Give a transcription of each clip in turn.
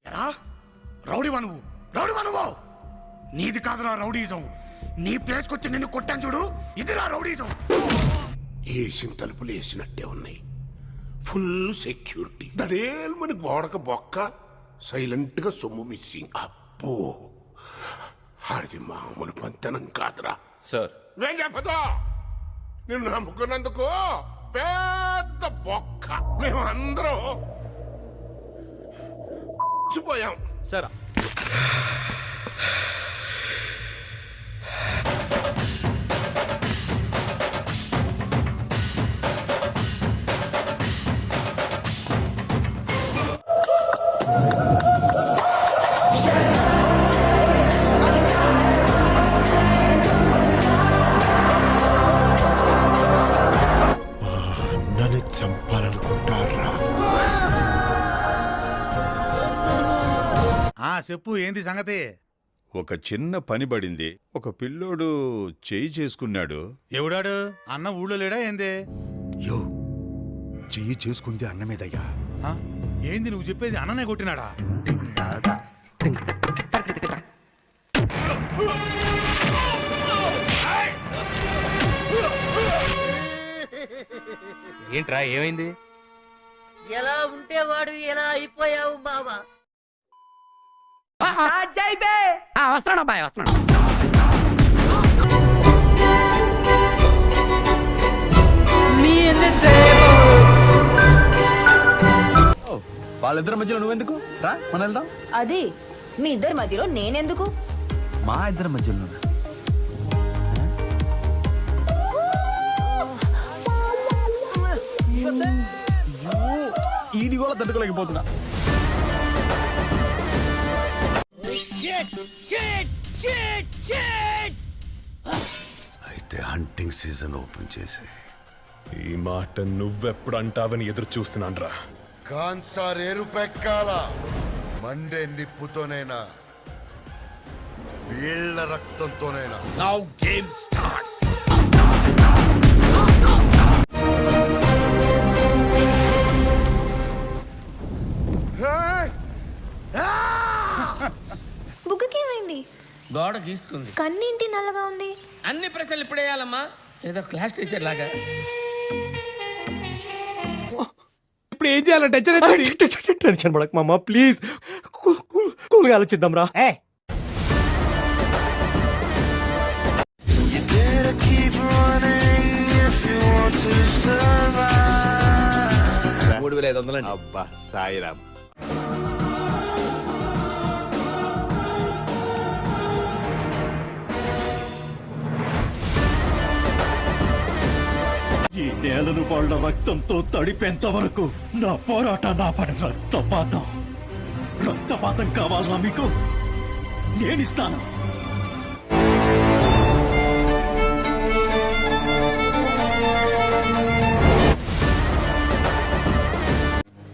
ఎరా రౌడీవా నువ్వు నీది కాదురా రౌడీజం. నీ ప్లేస్కి వచ్చి నిన్ను కొట్టాను చూడు, ఇదిరా రౌడీజం. వేసిన తలుపులు వేసినట్టే ఉన్నాయి. Full security. దడేల్మని గోడక బొక్క, సైలెంట్ గా సొమ్ము మిస్సింగ్. అబ్బో, ఆడిది మామూలు పంతనం కాదురా సార్. ఏం చెప్పదో, నిన్ను నమ్ముకున్నందుకు పెద్ద బొక్క. మేమందరం పోయాం సార్ నన్ను చంపాలనుకుంటారా? చెప్పు, ఏంది సంగతి? ఒక చిన్న పని పడింది. ఒక పిల్లోడు చేయి చేసుకున్నాడు. ఎవడాడు? అన్న ఊళ్ళో లేడా ఏంది? యో, చెయ్యి చేసుకుంది అన్న మీదయ్యా. ఆ? ఏంది నువ్వు చెప్పేది? అన్ననే కొట్టినాడా? ఏంట్రా ఏమైంది? ఎలా ఉంటే వాడు ఎలా అయిపోయావు బావా. వస్తున్నాడు అబ్బాయి, వస్తున్నాడు. వాళ్ళిద్దరి మధ్యలో నువ్వెందుకు రా, మన వెళ్దాం. అది మీ ఇద్దరి మధ్యలో నేనెందుకు? మా ఇద్దరి మధ్యలో ఈడి కూడా తట్టుకోలేకపోతున్నా. అయితే హంటింగ్ సీజన్ ఓపెన్ చేసే. ఈ మాట నువ్వెప్పుడు అంటావని ఎదురు చూస్తున్నాన్రా. కాన్సారేరు పెక్కాల మండే నిప్పుతోనైనా, వీళ్ళ రక్తంతోనైనా. Now game start. బుగ్గకేమైంది? గోడ గీసుకుంది. కన్నింటి నల్లగా ఉంది. అన్ని ప్రశ్నలు ఇప్పుడు వేయాలమ్మా, ఏదో క్లాస్ టీచర్ లాగా. ఇప్పుడు ఏం చేయాలి? టెన్షన్ పడక మామ, ప్లీజ్ కూల్గా ఆలోచిద్దాం రా. 3500. అబ్బా సాయిరామ్. ఈ నేలను వాళ్ళ రక్తంతో తడిపేంత వరకు నా పోరాట నా పడి రక్తపాతం కావాలన్నా మీకు నేనిస్తాను.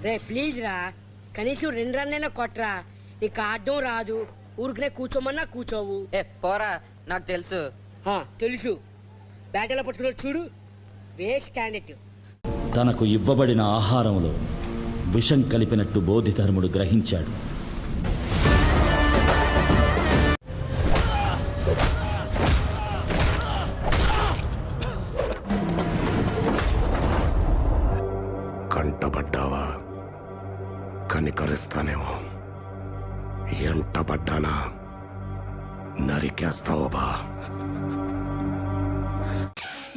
రే ప్లీజ్ రా, కనీసం 2 రన్నైనా కొట్రా. నీకు ఆడడం రాదు, ఊరికనే కూర్చోమన్నా కూర్చోవు. పోరా, నాకు తెలుసు. తెలుసు, బ్యాట్ ఎలా పట్టుకున్నాడు చూడు, వేస్ట్ క్యాండిడేట్. తనకు ఇవ్వబడిన ఆహారంలో విషం కలిపినట్టు బోధిధర్ముడు గ్రహించాడు. కంటపడ్డావా? కనికరిస్తానేమో. ఎంటపడ్డానా? నరికేస్తావో బా.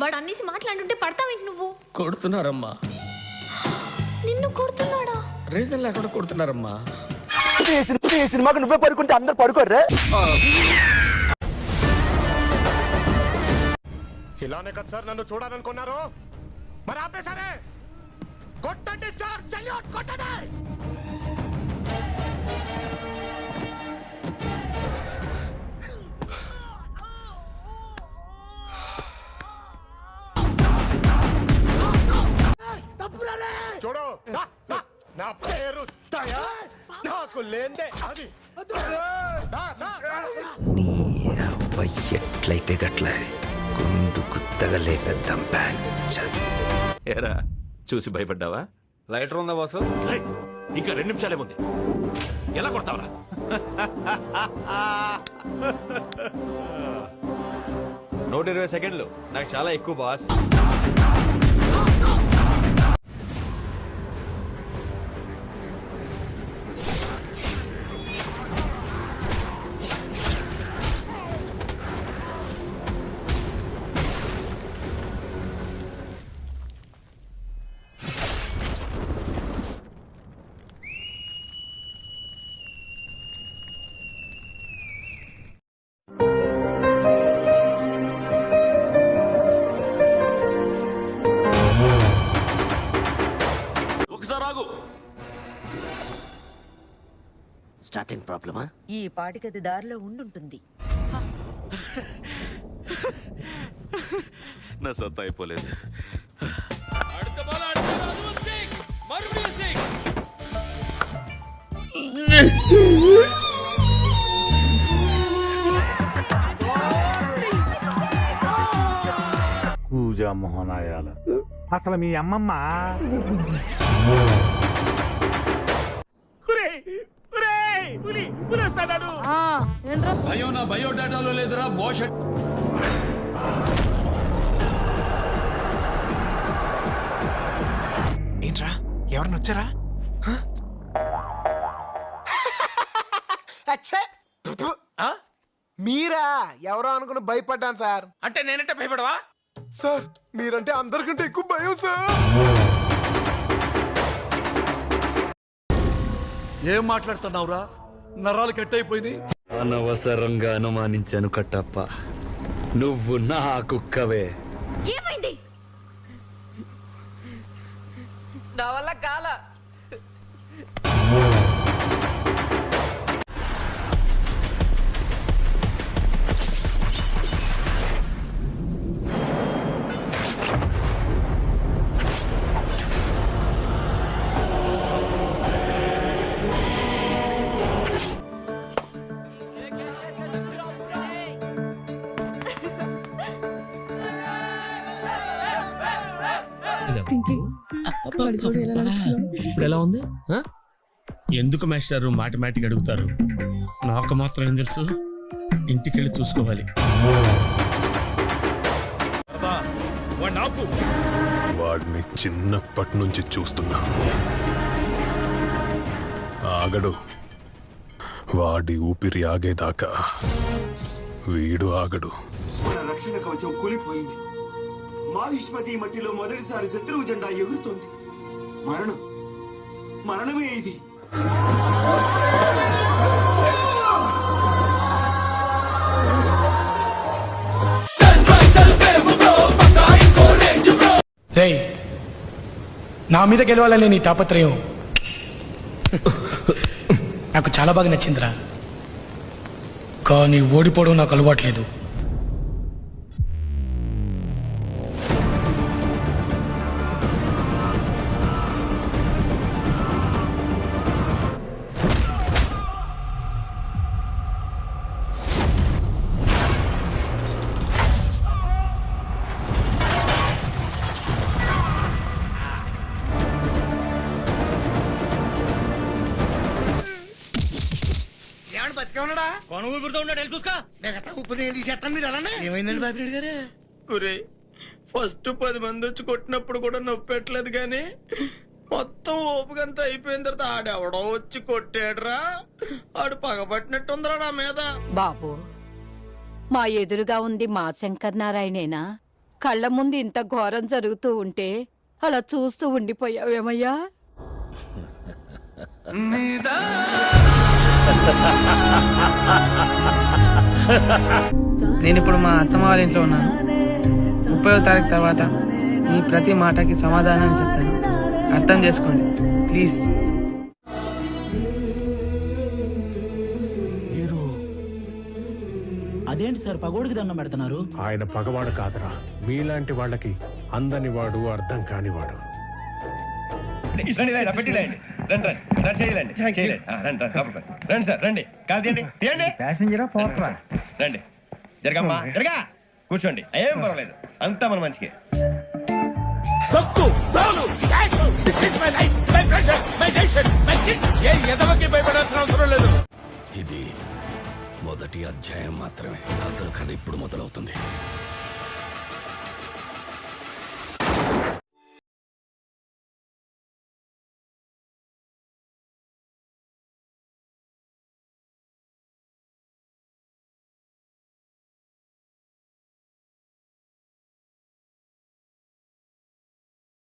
వాడు అన్నేసి మాట్లాడుంటే పడతావేంటి నువ్వు? కొడుతున్నారమ్మా. నిన్ను కొడుతున్నాడా? రీజన్ లేకుండా కొడుతున్నారమ్మా. సినిమాకి నువ్వే పడుకుంటే అందరు పడుకోర్రే. ఇలానే కదా సార్ నన్ను చూడాలనుకున్నారు? మరి ఆపేశారే. కొట్టండి సార్, సెల్యూట్ కొట్టండి. చూడు, నా పేరు దయా, నాకు లేందే అది. నీ అవ్వ ఎట్లయితే గట్లే గుండు గుత్తగా లేపేద్దాం. ఏరా చూసి భయపడ్డావా? లైటర్ ఉందా బాసు? ఇంకా 2 నిమిషాలే ఉంది. ఎలా కొడతావరా? 120 సెకండ్లు నాకు చాలా ఎక్కువ బాస్. ఒకసారి ఆగు. స్టార్టింగ్ ప్రాబ్లమా? ఈ పాటికది దారిలో ఉండుంటుంది. నా సత్తా అయిపోలేదు. పూజా మోహనాయాల అసలు మీ అమ్మమ్మ అయ్యో నా బయోడాటాలో లేదురా బోషట్. ఏంట్రా ఎవరిని వచ్చారా? మీరా? ఎవరో అనుకుని భయపడ్డాను సార్. అంటే నేనంటే భయపడవా? సార్ మీరంటే అందరికంటే ఎక్కువ భయం సార్. ఏం మాట్లాడుతున్నావురా? నరాలు కట్ అయిపోయింది. అనవసరంగా అనుమానించాను కట్టప్ప. నువ్వు నా కుక్కవే. ఏమైంది? నా వల్ల కాల. ఇప్పుడు ఎలా ఉంది? ఎందుకు మాస్టారు మాటిమాటికి అడుగుతారు? నాకు మాత్రం ఏం తెలుసు? ఇంటికెళ్ళి చూసుకోవాలి. వాడిని చిన్నప్పటి నుంచి చూస్తున్నా. ఆగడు. వాడి ఊపిరి ఆగేదాకా వీడు ఆగడు. మన రక్షణ కవచం కూలిపోయింది. మాహిష్మతి మట్టిలో మొదటిసారి శత్రువు జెండా ఎగురుతోంది. మరణమే ఇది. నా మీద గెలవాలనే నీ తాపత్రయం నాకు చాలా బాగా నచ్చిందిరా. కానీ ఓడిపోవడం నాకు అలవాట్లేదు. ఏమైందండి బాబిరెడ్డి గారు? ఫస్ట్ 10 మంది వచ్చి కొట్టినప్పుడు కూడా నొప్పి పెట్టలేదు, కానీ మొత్తం ఓపుకంతా అయిపోయిన తర్వాత ఆడెవడో వచ్చి కొట్టాడురా. ఆడు పగబట్టినట్టుందిరా నా మీద. బాబు, మా ఎదురుగా ఉంది మా శంకర్ నారాయణేనా? కళ్ళ ముందు ఇంత ఘోరం జరుగుతూ ఉంటే అలా చూస్తూ ఉండిపోయావేమయ్యా? నేను ఇప్పుడు మా అత్తమ్మ వాళ్ళ ఇంట్లో ఉన్నాను. 30వ తారీఖు తర్వాత మీ ప్రతి మాటకి సమాధానం చెప్తాను. అర్థం చేసుకోండి ప్లీజ్. అదేంటి సార్ పగోడికి దండం పెడుతున్నారు? ఆయన పగవాడు కాదురా, మీలాంటి వాళ్ళకి అందని వాడు, అర్థం కానివాడు. ప్యాసింజరా పోట్రా? రండి, జరగమ్మా, జరగా, కూర్చోండి, ఏం పర్వాలేదు, అంతా మన మంచికి. భయపడాల్సిన అవసరం మొదటి అధ్యాయం మాత్రమే. అసలు కథ ఇప్పుడు మొదలవుతుంది.